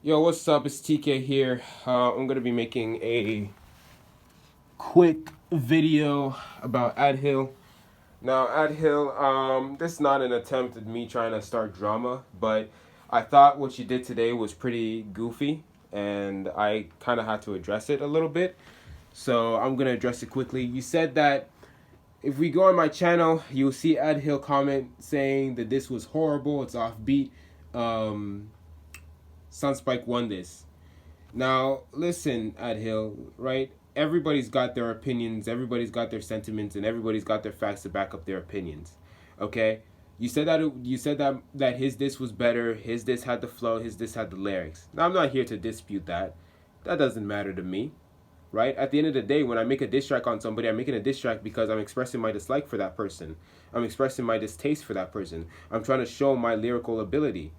Yo, what's up? It's TK here. I'm gonna be making a quick video about Adhill. Now, Adhill, this is not an attempt at me trying to start drama, but I thought what you did today was pretty goofy, and I kind of had to address it a little bit. So I'm gonna address it quickly. You said that if we go on my channel, you'll see Adhill comment saying that this was horrible. It's offbeat. Sunspike won this. Now, listen, Adhill, right? Everybody's got their opinions, everybody's got their sentiments, and everybody's got their facts to back up their opinions. Okay? You said that his diss was better, his diss had the flow, his diss had the lyrics. Now I'm not here to dispute that. That doesn't matter to me. Right? At the end of the day, when I make a diss track on somebody, I'm making a diss track because I'm expressing my dislike for that person. I'm expressing my distaste for that person. I'm trying to show my lyrical ability.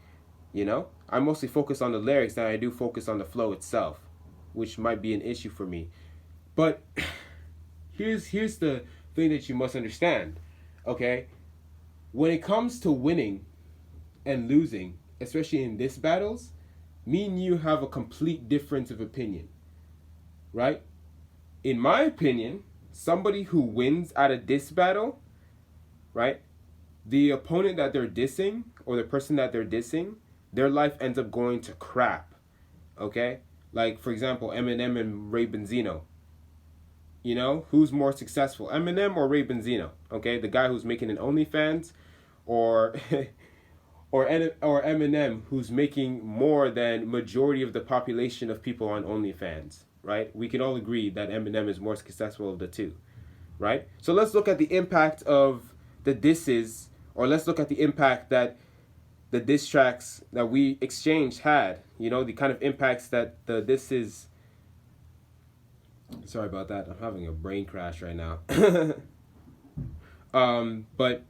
You know, I mostly focus on the lyrics than I do focus on the flow itself, which might be an issue for me. But here's the thing that you must understand. Okay, when it comes to winning and losing, especially in diss battles, me and you have a complete difference of opinion, right? In my opinion, somebody who wins at a diss battle, right? The opponent that they're dissing or the person that they're dissing, their life ends up going to crap. Okay? Like, for example, Eminem and Ray Benzino. You know, who's more successful, Eminem or Ray Benzino? Okay, the guy who's making an OnlyFans, or or Eminem who's making more than majority of the population of people on OnlyFans, right? We can all agree that Eminem is more successful of the two, right? So let's look at the impact of the disses, or let's look at the impact that the diss tracks that we exchanged had. You know, the kind of impacts that the disses. Sorry about that. I'm having a brain crash right now. But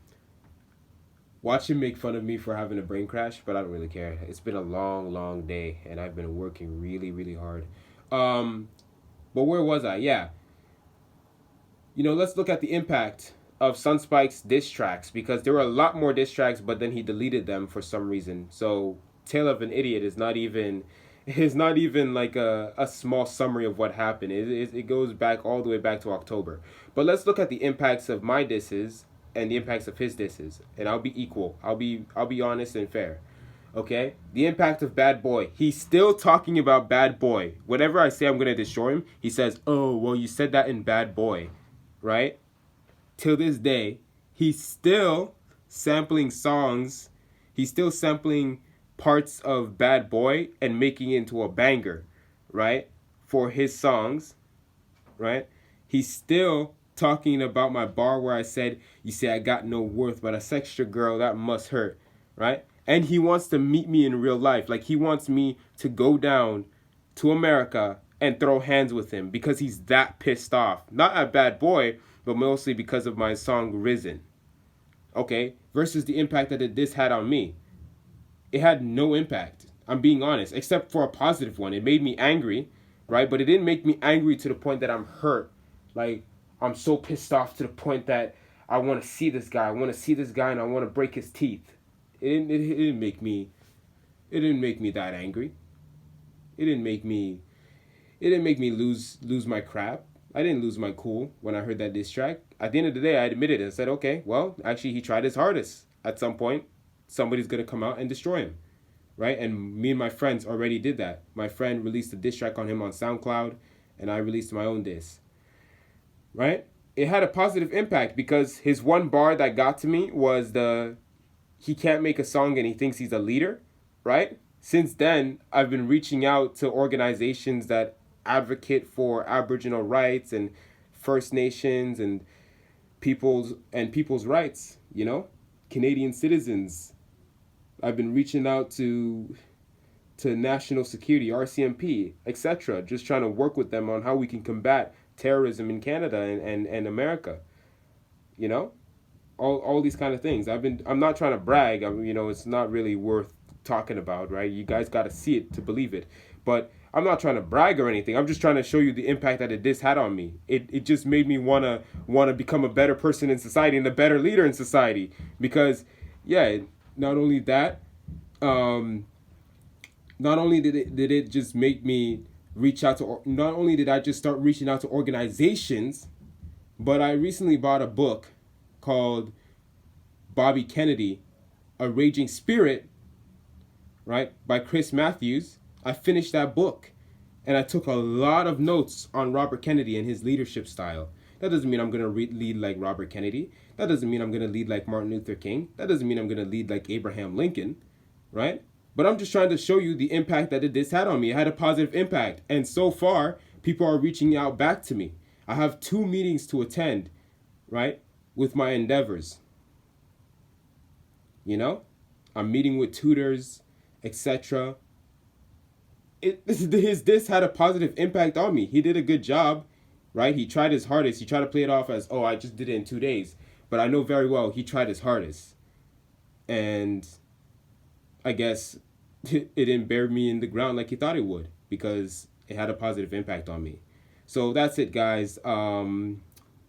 watch him make fun of me for having a brain crash, but I don't really care. It's been a long, long day, and I've been working really, really hard. But where was I? Yeah. You know, let's look at the impact of Sunspike's diss tracks, because there were a lot more diss tracks, but then he deleted them for some reason. So Tale of an Idiot is not even like a small summary of what happened. It goes back all the way back to October. But let's look at the impacts of my disses and the impacts of his disses, and I'll be equal. I'll be honest and fair. Okay? The impact of Bad Boy. He's still talking about Bad Boy. Whenever I say I'm gonna destroy him, he says, "Oh, well, you said that in Bad Boy," right? Till this day, he's still sampling songs. He's still sampling parts of Bad Boy and making it into a banger, right? For his songs, right? He's still talking about my bar where I said, "You say I got no worth, but a sextra girl, that must hurt," right? And he wants to meet me in real life. Like, he wants me to go down to America and throw hands with him because he's that pissed off. Not at Bad Boy, but mostly because of my song Risen. Okay? Versus the impact that this had on me. It had no impact. I'm being honest, except for a positive one. It made me angry, right? But it didn't make me angry to the point that I'm hurt. Like, I'm so pissed off to the point that I want to see this guy. I want to see this guy and I want to break his teeth. It didn't make me that angry. It didn't make me lose my crap. I didn't lose my cool when I heard that diss track. At the end of the day, I admitted it and said, okay, well, actually, he tried his hardest. At some point, somebody's going to come out and destroy him, right? And me and my friends already did that. My friend released a diss track on him on SoundCloud, and I released my own diss, right? It had a positive impact because his one bar that got to me was he can't make a song and he thinks he's a leader, right? Since then, I've been reaching out to organizations that advocate for Aboriginal rights and First Nations and people's rights, you know? Canadian citizens. I've been reaching out to national security, RCMP, etc., just trying to work with them on how we can combat terrorism in Canada and America. You know? All these kind of things. I'm not trying to brag. It's not really worth talking about, right? You guys got to see it to believe it. But I'm not trying to brag or anything. I'm just trying to show you the impact that this had on me. It just made me wanna become a better person in society and a better leader in society. Because, yeah, not only that, not only did it just make me reach out to, not only did I just start reaching out to organizations, but I recently bought a book called Bobby Kennedy, A Raging Spirit, right, by Chris Matthews. I finished that book and I took a lot of notes on Robert Kennedy and his leadership style. That doesn't mean I'm going to lead like Robert Kennedy. That doesn't mean I'm going to lead like Martin Luther King. That doesn't mean I'm going to lead like Abraham Lincoln, right? But I'm just trying to show you the impact that this had on me. It had a positive impact. And so far, people are reaching out back to me. I have 2 meetings to attend, right, with my endeavors. You know, I'm meeting with tutors, etc. This had a positive impact on me. He did a good job, right? He tried his hardest. He tried to play it off as, oh, I just did it in 2 days. But I know very well he tried his hardest. And I guess it didn't bury me in the ground like he thought it would, because it had a positive impact on me. So that's it, guys.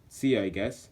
See ya, I guess.